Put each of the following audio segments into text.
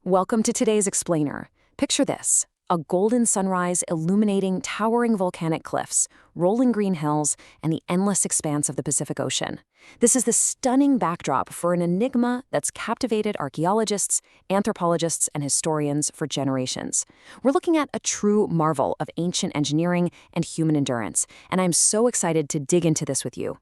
Welcome to today's explainer. Picture this: a golden sunrise illuminating towering volcanic cliffs, rolling green hills, and the endless expanse of the Pacific Ocean. This is the stunning backdrop for an enigma that's captivated archaeologists, anthropologists, and historians for generations. We're looking at a true marvel of ancient engineering and human endurance, and I'm so excited to dig into this with you.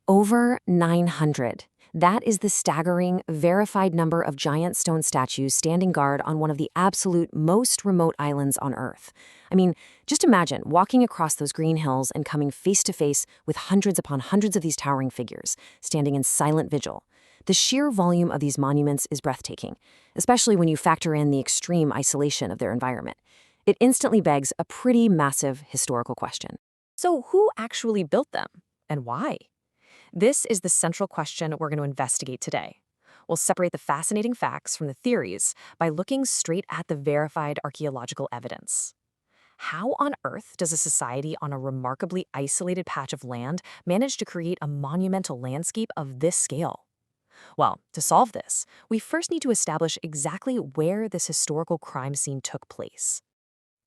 Over 900. That is the staggering, verified number of giant stone statues standing guard on one of the absolute most remote islands on Earth. I mean, just imagine walking across those green hills and coming face to face with hundreds upon hundreds of these towering figures, standing in silent vigil. The sheer volume of these monuments is breathtaking, especially when you factor in the extreme isolation of their environment. It instantly begs a pretty massive historical question. So who actually built them, and why? This is the central question we're going to investigate today. We'll separate the fascinating facts from the theories by looking straight at the verified archaeological evidence. How on earth does a society on a remarkably isolated patch of land manage to create a monumental landscape of this scale? Well, to solve this, we first need to establish exactly where this historical crime scene took place.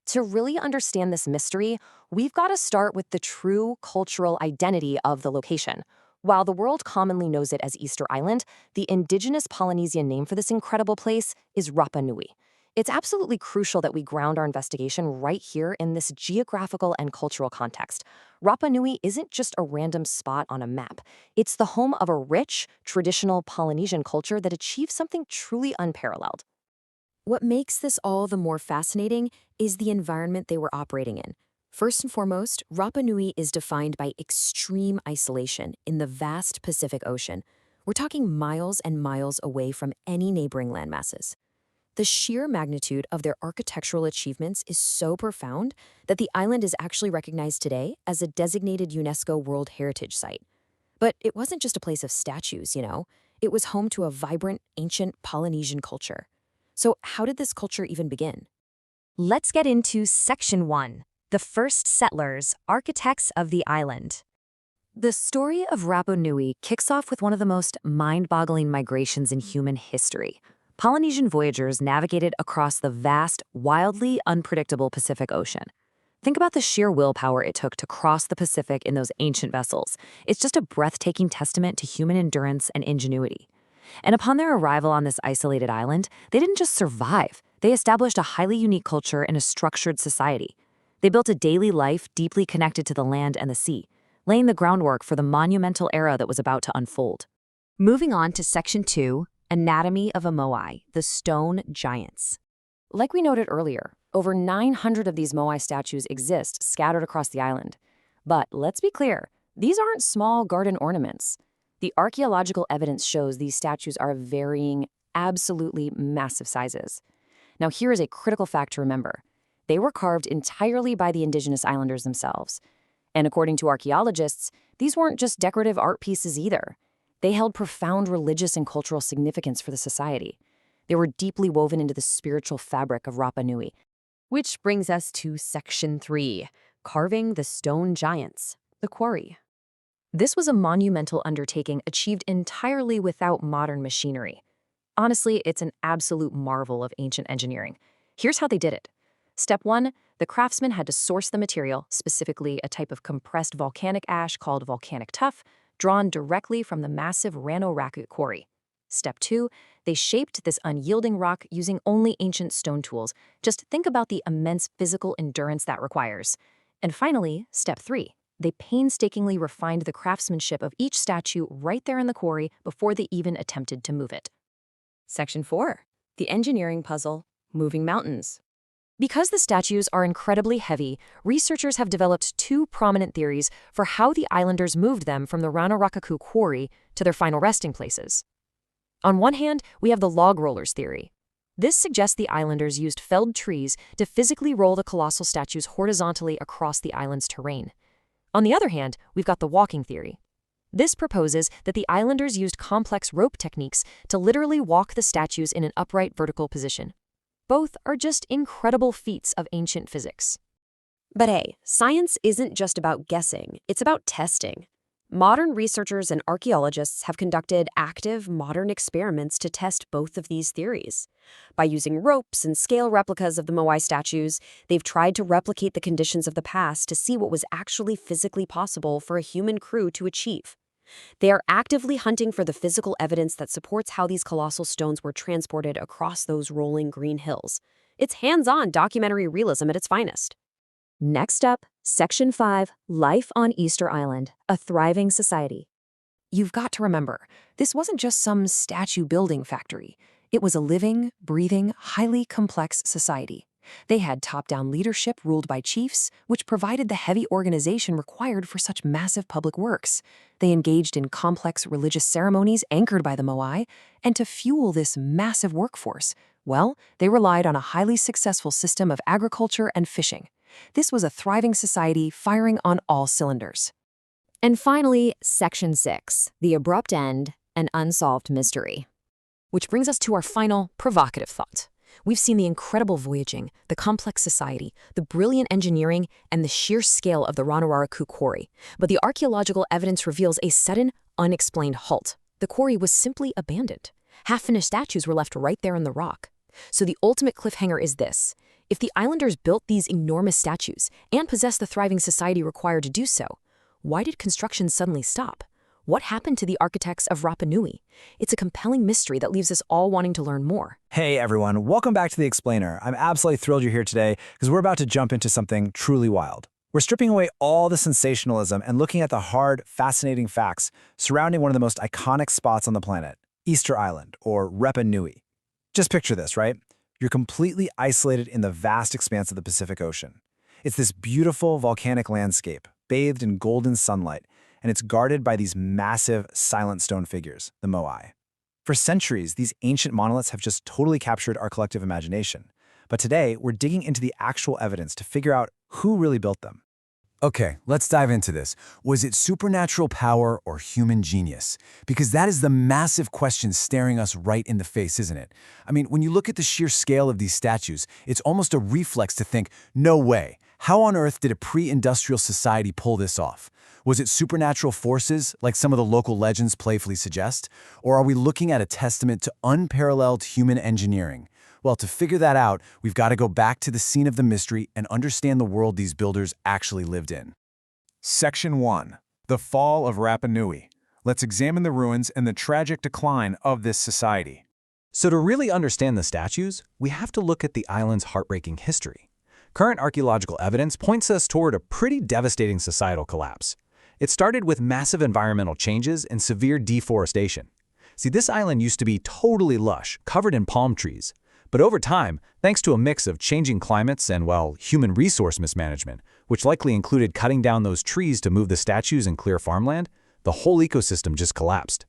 To really understand this mystery, we've got to start with the true cultural identity of the location. While the world commonly knows it as Easter Island, the indigenous Polynesian name for this incredible place is Rapa Nui. It's absolutely crucial that we ground our investigation right here in this geographical and cultural context. Rapa Nui isn't just a random spot on a map. It's the home of a rich, traditional Polynesian culture that achieves something truly unparalleled. What makes this all the more fascinating is the environment they were operating in. First and foremost, Rapa Nui is defined by extreme isolation in the vast Pacific Ocean. We're talking miles and miles away from any neighboring landmasses. The sheer magnitude of their architectural achievements is so profound that the island is actually recognized today as a designated UNESCO World Heritage Site. But it wasn't just a place of statues, It was home to a vibrant, ancient Polynesian culture. So how did this culture even begin? Let's get into Section 1, the first settlers, architects of the island. The story of Rapa Nui kicks off with one of the most mind-boggling migrations in human history. Polynesian voyagers navigated across the vast, wildly unpredictable Pacific Ocean. Think about the sheer willpower it took to cross the Pacific in those ancient vessels. It's just a breathtaking testament to human endurance and ingenuity. And upon their arrival on this isolated island, they didn't just survive. They established a highly unique culture and a structured society. They built a daily life deeply connected to the land and the sea, laying the groundwork for the monumental era that was about to unfold. Moving on to Section 2, Anatomy of a Moai, the Stone Giants. Like we noted earlier, over 900 of these Moai statues exist scattered across the island. But let's be clear, these aren't small garden ornaments. The archaeological evidence shows these statues are of varying, absolutely massive sizes. Now, here is a critical fact to remember. They were carved entirely by the indigenous islanders themselves. And according to archaeologists, these weren't just decorative art pieces either. They held profound religious and cultural significance for the society. They were deeply woven into the spiritual fabric of Rapa Nui. Which brings us to Section 3, Carving the Stone Giants, the Quarry. This was a monumental undertaking achieved entirely without modern machinery. Honestly, it's an absolute marvel of ancient engineering. Here's how they did it. Step 1, the craftsmen had to source the material, specifically a type of compressed volcanic ash called volcanic tuff, drawn directly from the massive Rano Rakut quarry. Step 2, they shaped this unyielding rock using only ancient stone tools. Just think about the immense physical endurance that requires. And finally, Step 3, they painstakingly refined the craftsmanship of each statue right there in the quarry before they even attempted to move it. Section 4, the engineering puzzle, moving mountains. Because the statues are incredibly heavy, researchers have developed two prominent theories for how the islanders moved them from the Rano Rakut quarry to their final resting places. On one hand, we have the log rollers theory. This suggests the islanders used felled trees to physically roll the colossal statues horizontally across the island's terrain. On the other hand, we've got the walking theory. This proposes that the islanders used complex rope techniques to literally walk the statues in an upright vertical position. Both are just incredible feats of ancient physics. But hey, science isn't just about guessing, it's about testing. Modern researchers and archaeologists have conducted active modern experiments to test both of these theories. By using ropes and scale replicas of the Moai statues, they've tried to replicate the conditions of the past to see what was actually physically possible for a human crew to achieve. They are actively hunting for the physical evidence that supports how these colossal stones were transported across those rolling green hills. It's hands-on documentary realism at its finest. Next up, Section 5, Life on Easter Island, a Thriving Society. You've got to remember, this wasn't just some statue building factory. It was a living, breathing, highly complex society. They had top-down leadership ruled by chiefs, which provided the heavy organization required for such massive public works. They engaged in complex religious ceremonies anchored by the Moai, and to fuel this massive workforce, well, they relied on a highly successful system of agriculture and fishing. This was a thriving society firing on all cylinders. And finally, Section 6, The Abrupt End, an Unsolved Mystery. Which brings us to our final provocative thought. We've seen the incredible voyaging, the complex society, the brilliant engineering, and the sheer scale of the Ranuraraku quarry. But the archaeological evidence reveals a sudden, unexplained halt. The quarry was simply abandoned. Half-finished statues were left right there in the rock. So the ultimate cliffhanger is this. If the islanders built these enormous statues and possessed the thriving society required to do so, why did construction suddenly stop? What happened to the architects of Rapa Nui? It's a compelling mystery that leaves us all wanting to learn more. Hey everyone, welcome back to The Explainer. I'm absolutely thrilled you're here today because we're about to jump into something truly wild. We're stripping away all the sensationalism and looking at the hard, fascinating facts surrounding one of the most iconic spots on the planet, Easter Island, or Rapa Nui. Just picture this, right? You're completely isolated in the vast expanse of the Pacific Ocean. It's this beautiful volcanic landscape, bathed in golden sunlight, and it's guarded by these massive, silent stone figures, the Moai. For centuries, these ancient monoliths have just totally captured our collective imagination. But today, we're digging into the actual evidence to figure out who really built them. Okay, let's dive into this. Was it supernatural power or human genius? Because that is the massive question staring us right in the face, isn't it? I mean, when you look at the sheer scale of these statues, it's almost a reflex to think, no way. How on earth did a pre-industrial society pull this off? Was it supernatural forces, like some of the local legends playfully suggest? Or are we looking at a testament to unparalleled human engineering? Well, to figure that out, we've got to go back to the scene of the mystery and understand the world these builders actually lived in. Section 1. The Fall of Rapa Nui. Let's examine the ruins and the tragic decline of this society. So to really understand the statues, we have to look at the island's heartbreaking history. Current archaeological evidence points us toward a pretty devastating societal collapse. It started with massive environmental changes and severe deforestation. See, this island used to be totally lush, covered in palm trees. But over time, thanks to a mix of changing climates and, well, human resource mismanagement, which likely included cutting down those trees to move the statues and clear farmland, the whole ecosystem just collapsed.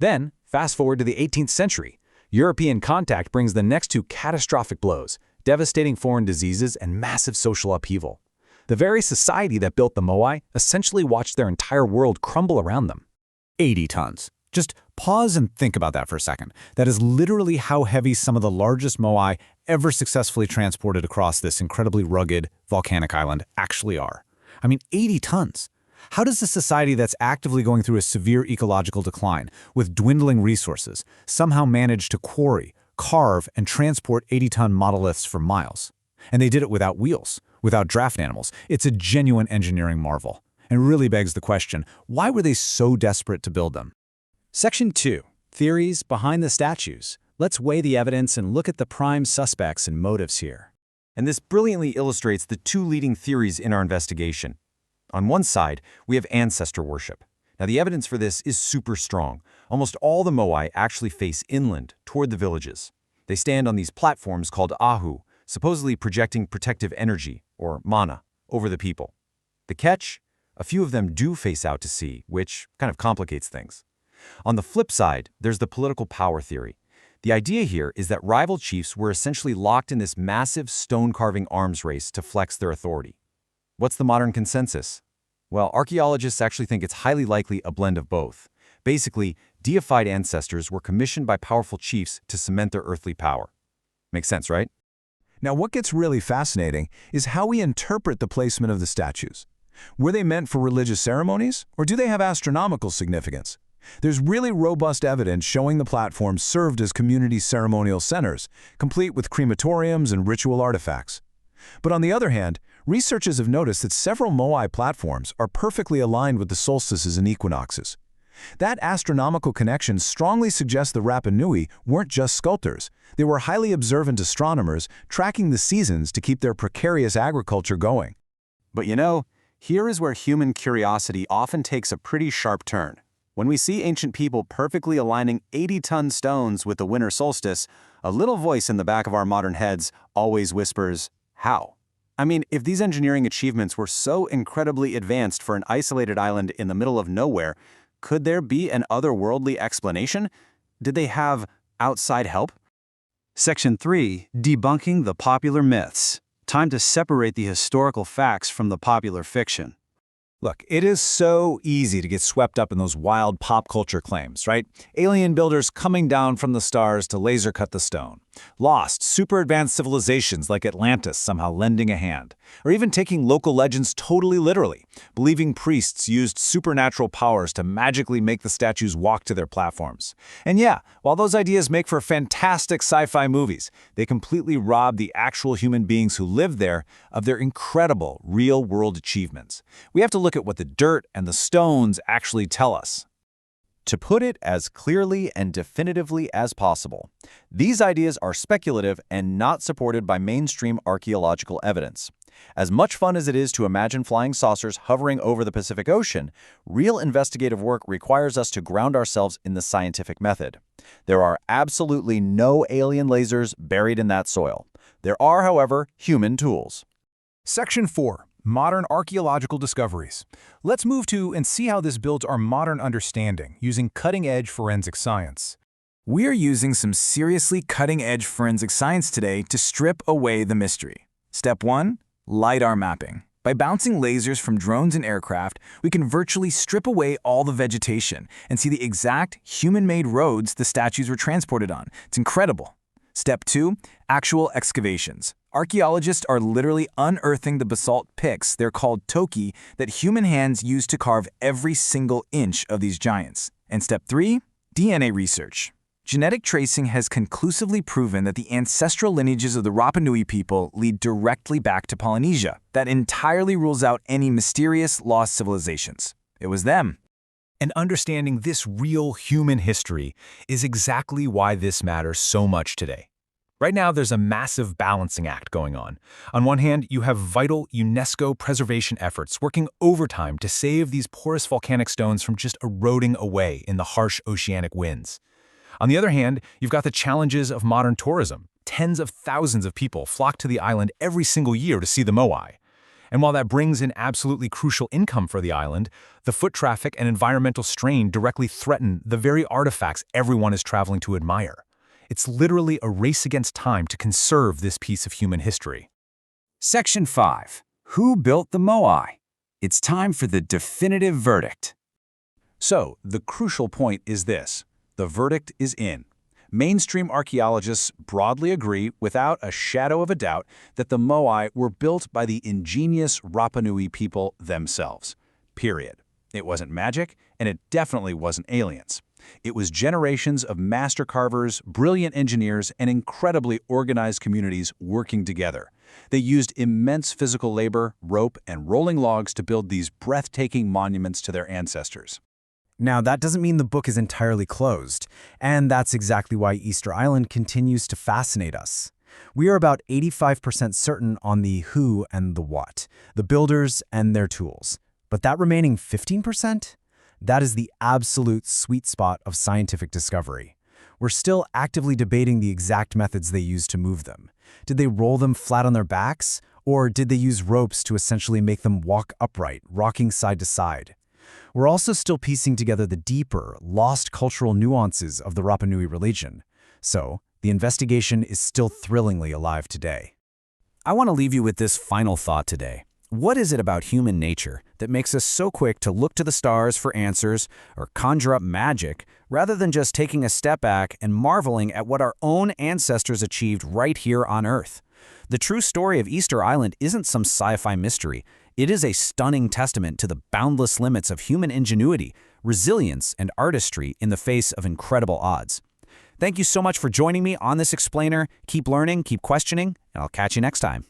Then, fast forward to the 18th century, European contact brings the next two catastrophic blows, devastating foreign diseases and massive social upheaval. The very society that built the Moai essentially watched their entire world crumble around them. 80 tons. Just pause and think about that for a second. That is literally how heavy some of the largest Moai ever successfully transported across this incredibly rugged, volcanic island actually are. I mean, 80 tons. How does a society that's actively going through a severe ecological decline, with dwindling resources, somehow manage to quarry, carve, and transport 80-ton monoliths for miles? And they did it without wheels, without draft animals. It's a genuine engineering marvel, and really begs the question, why were they so desperate to build them? Section 2. Theories behind the statues. Let's weigh the evidence and look at the prime suspects and motives here. And this brilliantly illustrates the two leading theories in our investigation. On one side, we have ancestor worship. Now, the evidence for this is super strong. Almost all the Moai actually face inland, toward the villages. They stand on these platforms called ahu, supposedly projecting protective energy, or mana, over the people. The catch? A few of them do face out to sea, which kind of complicates things. On the flip side, there's the political power theory. The idea here is that rival chiefs were essentially locked in this massive stone-carving arms race to flex their authority. What's the modern consensus? Well, archaeologists actually think it's highly likely a blend of both. Basically, deified ancestors were commissioned by powerful chiefs to cement their earthly power. Makes sense, right? Now, what gets really fascinating is how we interpret the placement of the statues. Were they meant for religious ceremonies, or do they have astronomical significance? There's really robust evidence showing the platforms served as community ceremonial centers, complete with crematoriums and ritual artifacts. But on the other hand, researchers have noticed that several Moai platforms are perfectly aligned with the solstices and equinoxes. That astronomical connection strongly suggests the Rapa Nui weren't just sculptors. They were highly observant astronomers tracking the seasons to keep their precarious agriculture going. But you know, here is where human curiosity often takes a pretty sharp turn. When we see ancient people perfectly aligning 80-ton stones with the winter solstice, a little voice in the back of our modern heads always whispers, how? I mean, if these engineering achievements were so incredibly advanced for an isolated island in the middle of nowhere, could there be an otherworldly explanation? Did they have outside help? Section 3, Debunking the Popular Myths. Time to separate the historical facts from the popular fiction. Look, it is so easy to get swept up in those wild pop culture claims, right? Alien builders coming down from the stars to laser cut the stone. Lost, super advanced civilizations like Atlantis somehow lending a hand. Or even taking local legends totally literally, believing priests used supernatural powers to magically make the statues walk to their platforms. And yeah, while those ideas make for fantastic sci-fi movies, they completely rob the actual human beings who lived there of their incredible real-world achievements. We have to look at what the dirt and the stones actually tell us. To put it as clearly and definitively as possible, these ideas are speculative and not supported by mainstream archaeological evidence. As much fun as it is to imagine flying saucers hovering over the Pacific Ocean, real investigative work requires us to ground ourselves in the scientific method. There are absolutely no alien lasers buried in that soil. There are, however, human tools. Section 4. Modern archaeological discoveries. Let's move to and see how this builds our modern understanding using cutting-edge forensic science. We're using some seriously cutting-edge forensic science today to strip away the mystery. Step 1. LiDAR mapping. By bouncing lasers from drones and aircraft, we can virtually strip away all the vegetation and see the exact human-made roads the statues were transported on. It's incredible. Step 2. Actual excavations. Archaeologists are literally unearthing the basalt picks, they're called toki, that human hands use to carve every single inch of these giants. And step 3. DNA research. Genetic tracing has conclusively proven that the ancestral lineages of the Rapa Nui people lead directly back to Polynesia. That entirely rules out any mysterious lost civilizations. It was them. And understanding this real human history is exactly why this matters so much today. Right now, there's a massive balancing act going on. On one hand, you have vital UNESCO preservation efforts working overtime to save these porous volcanic stones from just eroding away in the harsh oceanic winds. On the other hand, you've got the challenges of modern tourism. Tens of thousands of people flock to the island every single year to see the Moai. And while that brings in absolutely crucial income for the island, the foot traffic and environmental strain directly threaten the very artifacts everyone is traveling to admire. It's literally a race against time to conserve this piece of human history. Section 5. Who built the Moai? It's time for the definitive verdict. So, the crucial point is this. The verdict is in. Mainstream archaeologists broadly agree, without a shadow of a doubt, that the Moai were built by the ingenious Rapa Nui people themselves. Period. It wasn't magic, and it definitely wasn't aliens. It was generations of master carvers, brilliant engineers, and incredibly organized communities working together. They used immense physical labor, rope, and rolling logs to build these breathtaking monuments to their ancestors. Now, that doesn't mean the book is entirely closed, and that's exactly why Easter Island continues to fascinate us. We are about 85% certain on the who and the what, the builders and their tools. But that remaining 15%? That is the absolute sweet spot of scientific discovery. We're still actively debating the exact methods they used to move them. Did they roll them flat on their backs? Or did they use ropes to essentially make them walk upright, rocking side to side? We're also still piecing together the deeper, lost cultural nuances of the Rapa Nui religion. So, the investigation is still thrillingly alive today. I want to leave you with this final thought today. What is it about human nature that makes us so quick to look to the stars for answers or conjure up magic, rather than just taking a step back and marveling at what our own ancestors achieved right here on Earth? The true story of Easter Island isn't some sci-fi mystery. It is a stunning testament to the boundless limits of human ingenuity, resilience, and artistry in the face of incredible odds. Thank you so much for joining me on this explainer. Keep learning, keep questioning, and I'll catch you next time.